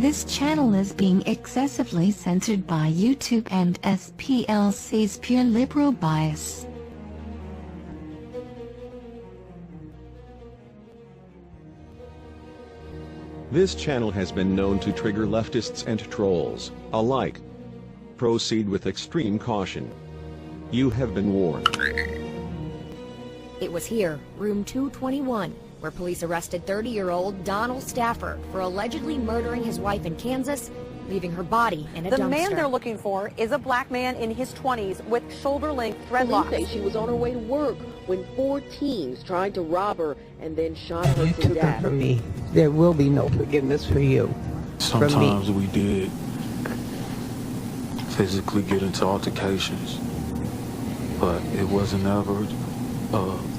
This channel is being excessively censored by YouTube and SPLC's pure liberal bias. This channel has been known to trigger leftists and trolls alike. Proceed with extreme caution. You have been warned. It was here, room 221, where police arrested 30-year-old Donald Stafford for allegedly murdering his wife in Kansas, leaving her body in a dumpster. The man they're looking for is a black man in his 20s with shoulder-length dreadlocks. Police say she was on her way to work when 4 teens tried to rob her and then shot her You to took her death. from me. There will be no forgiveness for you. Sometimes we did physically get into altercations, but it wasn't ever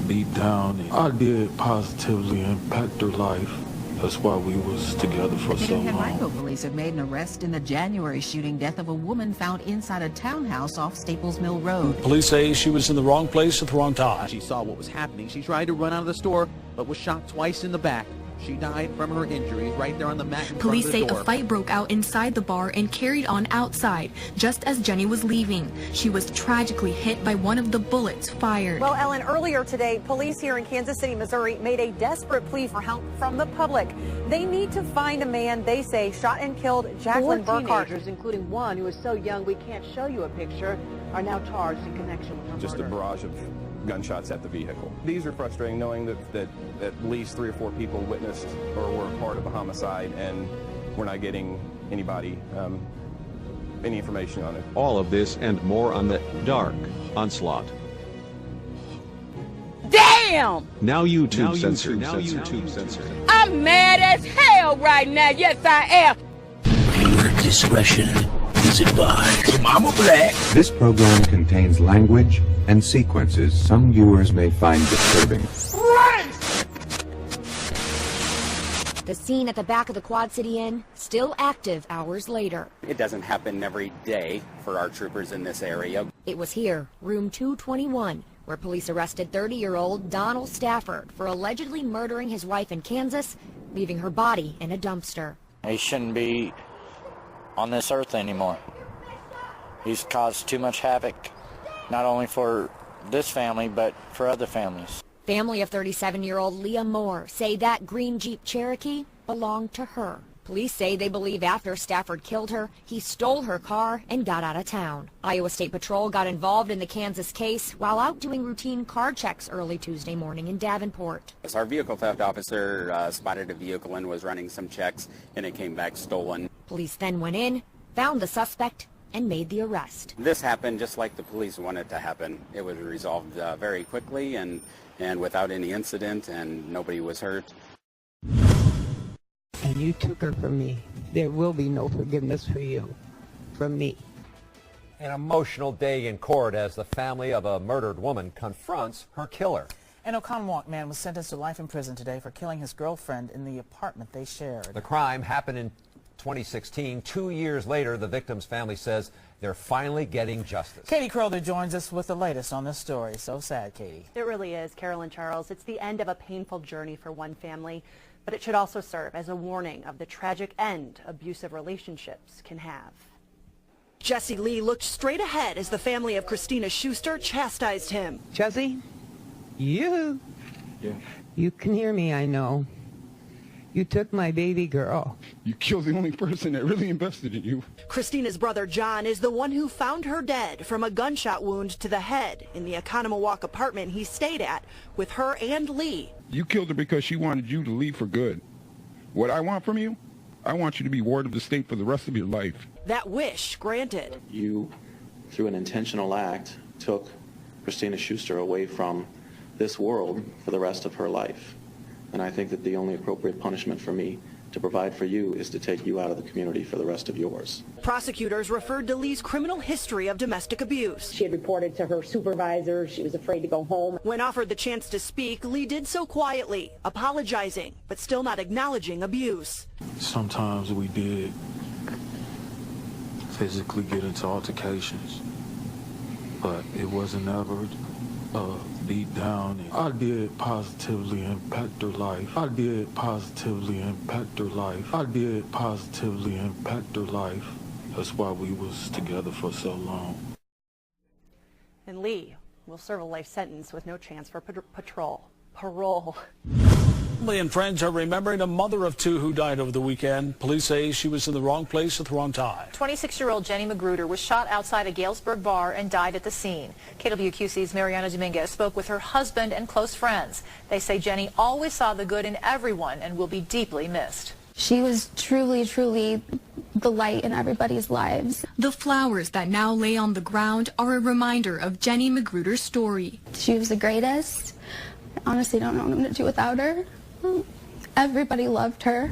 beat down. I did positively impact her life. That's why we was together for so long. Henrico police have made an arrest in the January shooting death of a woman found inside a townhouse off Staples Mill Road. Police say she was in the wrong place at the wrong time. She saw what was happening. She tried to run out of the store, but was shot twice in the back. She died from her injuries right there on the mat in Police front of the say door. a fight broke out inside the bar and carried on outside, just as Jenny was leaving. She was tragically hit by one of the bullets fired. Well, Ellen, earlier today, police here in Kansas City, Missouri, made a desperate plea for help from the public. They need to find a man they say shot and killed Jacqueline 4 Burkhart. teenagers, including one who is so young we can't show you a picture, are now charged in connection with her Just murder. a barrage of gunshots at the vehicle. These are frustrating, knowing that at least 3 or 4 people witnessed or were part of a homicide, and we're not getting anybody any information on it. All of this and more on the dark Onslaught. Damn! Now YouTube censored. Now YouTube censored. I'm mad as hell right now. Yes, I am. Viewer discretion is advised. Mama Black. This program contains language and sequences some viewers may find disturbing. The scene at the back of the Quad City Inn, still active hours later. It doesn't happen every day for our troopers in this area. It was here, room 221, where police arrested 30-year-old Donald Stafford for allegedly murdering his wife in Kansas, leaving her body in a dumpster. He shouldn't be on this earth anymore. He's caused too much havoc, not only for this family, but for other families. Family of 37-year-old Leah Moore say that green Jeep Cherokee belonged to her. Police say they believe after Stafford killed her, he stole her car and got out of town. Iowa State Patrol got involved in the Kansas case while out doing routine car checks early Tuesday morning in Davenport. Our vehicle theft officer spotted a vehicle and was running some checks, and it came back stolen. Police then went in, found the suspect, and made the arrest. This happened just like the police wanted to happen. It was resolved very quickly and without any incident, and nobody was hurt. And you took her from me. There will be no forgiveness for you. From me. An emotional day in court as the family of a murdered woman confronts her killer. An Oconomowoc man was sentenced to life in prison today for killing his girlfriend in the apartment they shared. The crime happened in 2016. 2 years later, the victim's family says they're finally getting justice. Katie Crowther joins us with the latest on this story. So sad, Katie. It really is, Carol and Charles. It's the end of a painful journey for one family, but it should also serve as a warning of the tragic end abusive relationships can have. Jesse Lee looked straight ahead as the family of Christina Schuster chastised him. Jesse, you can hear me, I know. You took my baby girl. You killed the only person that really invested in you. Christina's brother John is the one who found her dead from a gunshot wound to the head in the Oconomowoc apartment he stayed at with her and Lee. You killed her because she wanted you to leave for good. What I want from you, I want you to be ward of the state for the rest of your life. That wish granted. You, through an intentional act, took Christina Schuster away from this world for the rest of her life. And I think that the only appropriate punishment for me to provide for you is to take you out of the community for the rest of yours. Prosecutors referred to Lee's criminal history of domestic abuse. She had reported to her supervisor. She was afraid to go home. When offered the chance to speak, Lee did so quietly, apologizing, but still not acknowledging abuse. Sometimes we did physically get into altercations, but it wasn't ever beat down. I did positively impact her life. I did positively impact her life. I did positively impact her life. That's why we was together for so long. And Lee will serve a life sentence with no chance for parole. Family and friends are remembering a mother of two who died over the weekend. Police say she was in the wrong place at the wrong time. 26-year-old Jenny Magruder was shot outside a Galesburg bar and died at the scene. KWQC's Mariana Dominguez spoke with her husband and close friends. They say Jenny always saw the good in everyone and will be deeply missed. She was truly, truly the light in everybody's lives. The flowers that now lay on the ground are a reminder of Jenny Magruder's story. She was the greatest. I honestly don't know what I'm going to do without her. Everybody loved her.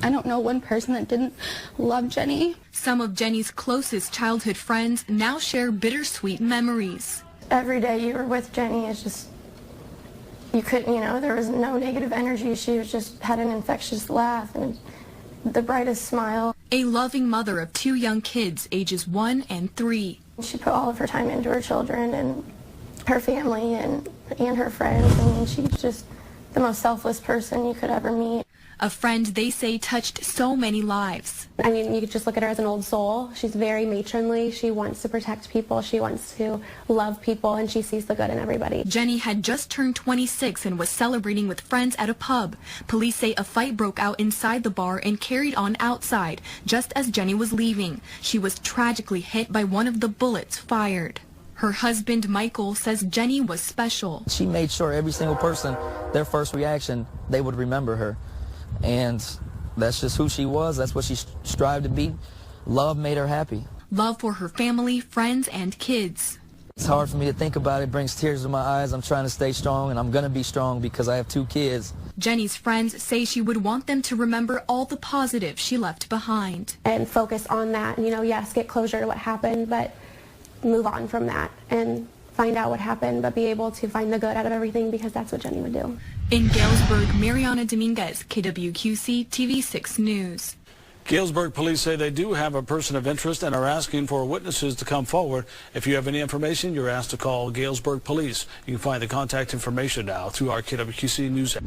I don't know one person that didn't love Jenny. Some of Jenny's closest childhood friends now share bittersweet memories. Every day you were with Jenny is just, you couldn't, there was no negative energy. She was just had an infectious laugh and the brightest smile. A loving mother of two young kids, ages 1 and 3. She put all of her time into her children and her family and her friends. I mean, she's just the most selfless person you could ever meet. A friend they say touched so many lives. I mean, you could just look at her as an old soul. She's very matronly. She wants to protect people. She wants to love people, and she sees the good in everybody. Jenny had just turned 26 and was celebrating with friends at a pub. Police say a fight broke out inside the bar and carried on outside, just as Jenny was leaving. She was tragically hit by one of the bullets fired. Her husband, Michael, says Jenny was special. She made sure every single person, their first reaction, they would remember her. And that's just who she was. That's what she strived to be. Love made her happy. Love for her family, friends, and kids. It's hard for me to think about. It brings tears to my eyes. I'm trying to stay strong, and I'm going to be strong because I have 2 kids. Jenny's friends say she would want them to remember all the positive she left behind. And focus on that. Yes, get closure to what happened, but move on from that and find out what happened, but be able to find the good out of everything because that's what Jenny would do. In Galesburg, Mariana Dominguez, KWQC TV 6 News. Galesburg police say they do have a person of interest and are asking for witnesses to come forward. If you have any information, you're asked to call Galesburg police. You can find the contact information now through our KWQC News app.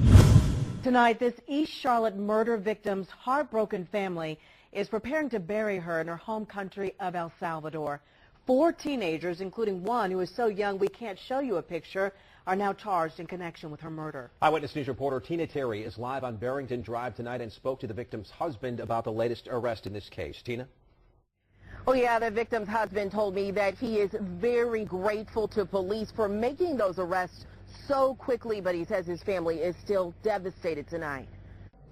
Tonight, this East Charlotte murder victim's heartbroken family is preparing to bury her in her home country of El Salvador. 4 teenagers, including one who is so young we can't show you a picture, are now charged in connection with her murder. Eyewitness News reporter Tina Terry is live on Barrington Drive tonight and spoke to the victim's husband about the latest arrest in this case. Tina? Oh yeah, the victim's husband told me that he is very grateful to police for making those arrests so quickly, but he says his family is still devastated tonight.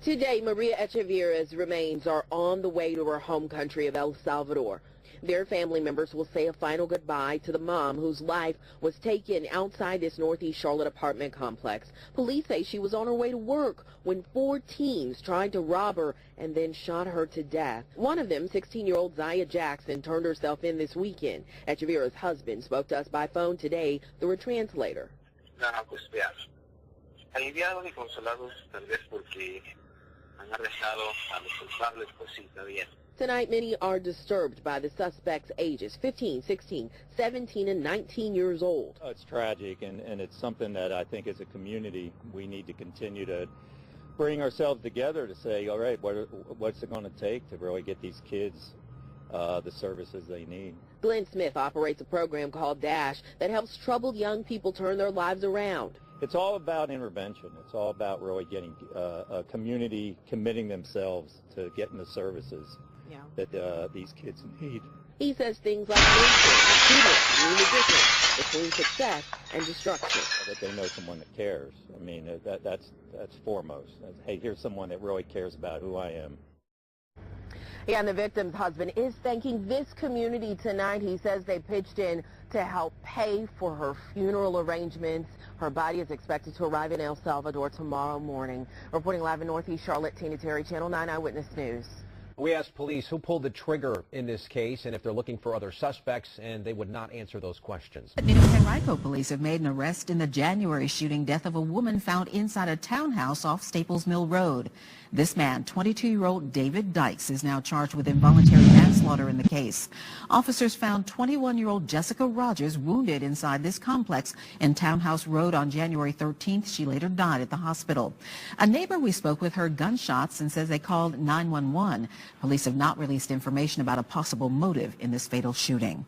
Today, Maria Echeverria's remains are on the way to her home country of El Salvador. Their family members will say a final goodbye to the mom whose life was taken outside this Northeast Charlotte apartment complex. Police say she was on her way to work when 4 teens tried to rob her and then shot her to death. One of them, 16-year-old Zaya Jackson, turned herself in this weekend. Echeverria's husband spoke to us by phone today through a translator. Tonight, many are disturbed by the suspects' ages, 15, 16, 17, and 19 years old. It's tragic, and it's something that I think as a community we need to continue to bring ourselves together to say, all right, what's it going to take to really get these kids the services they need. Glenn Smith operates a program called DASH that helps troubled young people turn their lives around. It's all about intervention. It's all about really getting a community committing themselves to getting the services that these kids need. He says things like community difference between success and destruction. That they know someone that cares. I mean, that's foremost. Hey, here's someone that really cares about who I am. Yeah, and the victim's husband is thanking this community tonight. He says they pitched in to help pay for her funeral arrangements. Her body is expected to arrive in El Salvador tomorrow morning. Reporting live in Northeast Charlotte, Tina Terry, Channel 9 Eyewitness News. We asked police who pulled the trigger in this case and if they're looking for other suspects, and they would not answer those questions. New Henrico police have made an arrest in the January shooting death of a woman found inside a townhouse off Staples Mill Road. This man, 22-year-old David Dykes, is now charged with involuntary manslaughter in the case. Officers found 21-year-old Jessica Rogers wounded inside this complex in Townhouse Road on January 13th. She later died at the hospital. A neighbor we spoke with heard gunshots and says they called 911. Police have not released information about a possible motive in this fatal shooting.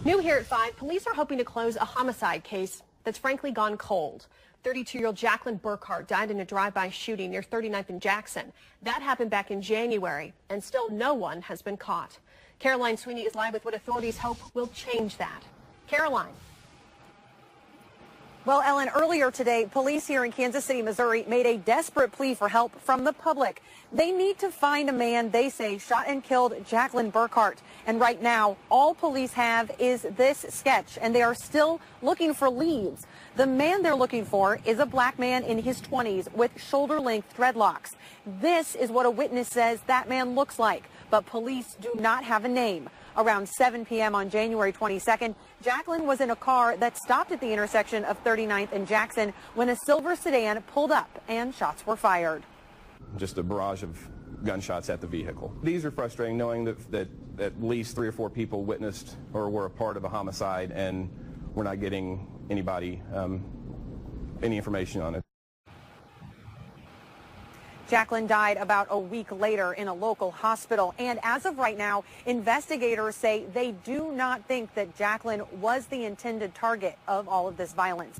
New here at 5, police are hoping to close a homicide case that's frankly gone cold. 32-year-old Jacqueline Burkhart died in a drive-by shooting near 39th and Jackson. That happened back in January, and still no one has been caught. Caroline Sweeney is live with what authorities hope will change that. Caroline. Well, Ellen, earlier today, police here in Kansas City, Missouri, made a desperate plea for help from the public. They need to find a man they say shot and killed Jacqueline Burkhart. And right now, all police have is this sketch, and they are still looking for leads. The man they're looking for is a black man in his 20s with shoulder-length dreadlocks. This is what a witness says that man looks like, but police do not have a name. Around 7 p.m. on January 22nd, Jacqueline was in a car that stopped at the intersection of 39th and Jackson when a silver sedan pulled up and shots were fired. Just a barrage of gunshots at the vehicle. These are frustrating, knowing that at least 3 or 4 people witnessed or were a part of a homicide, and we're not getting anybody any information on it. Jacqueline died about a week later in a local hospital, and as of right now, investigators say they do not think that Jacqueline was the intended target of all of this violence.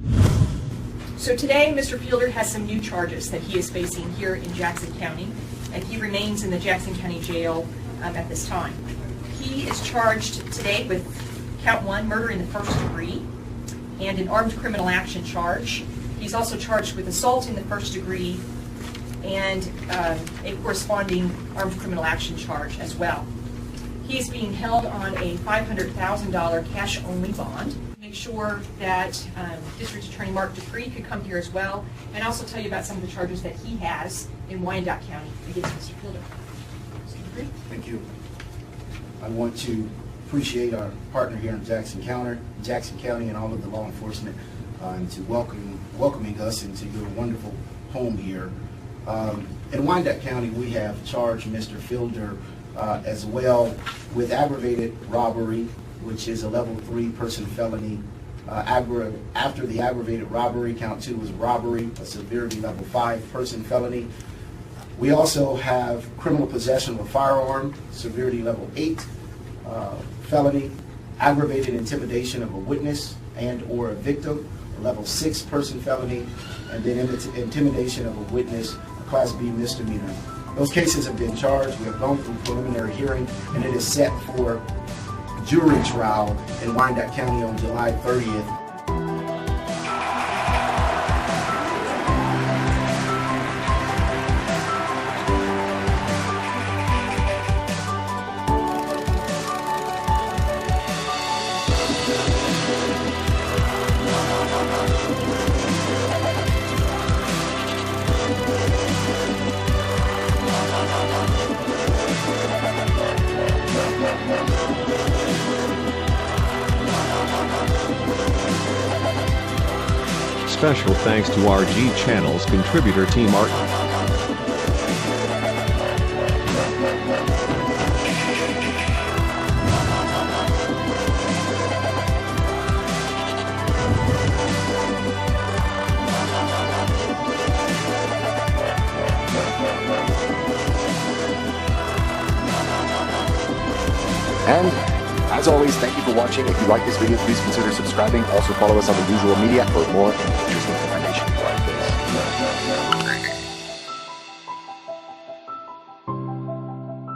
So today, Mr. Fielder has some new charges that he is facing here in Jackson County, and he remains in the Jackson County Jail at this time. He is charged today with count 1, murder in the first degree, and an armed criminal action charge. He's also charged with assault in the first degree and a corresponding armed criminal action charge as well. He's being held on a $500,000 cash-only bond. Make sure that District Attorney Mark Dupree could come here as well, and also tell you about some of the charges that he has in Wyandotte County against Mr. Fielder. Mr. Dupree? Thank you. I want to appreciate our partner here in Jackson County and all of the law enforcement and to welcoming us into your wonderful home here. In Wyandotte County, we have charged Mr. Fielder as well with aggravated robbery, which is a level 3 person felony. After the aggravated robbery, count 2 was robbery, a severity level 5 person felony. We also have criminal possession of a firearm, severity level 8 felony, aggravated intimidation of a witness and or a victim, a level 6 person felony, and then intimidation of a witness, a class B misdemeanor. Those cases have been charged. We have gone through preliminary hearing, and it is set for jury trial in Wyandotte County on July 30th. Special thanks to RG Channel's contributor T. Martin. And as always, thank you for watching. If you like this video, please consider subscribing. Also follow us on the usual media for more interesting information like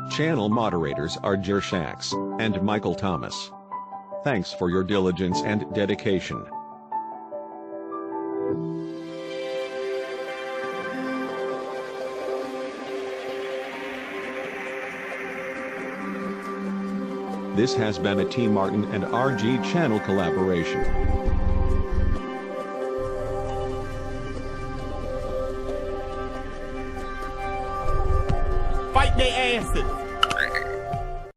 this. Channel moderators are Jer Shax and Michael Thomas. Thanks for your diligence and dedication. This has been a T. Martin and RG Channel collaboration. Fight their asses!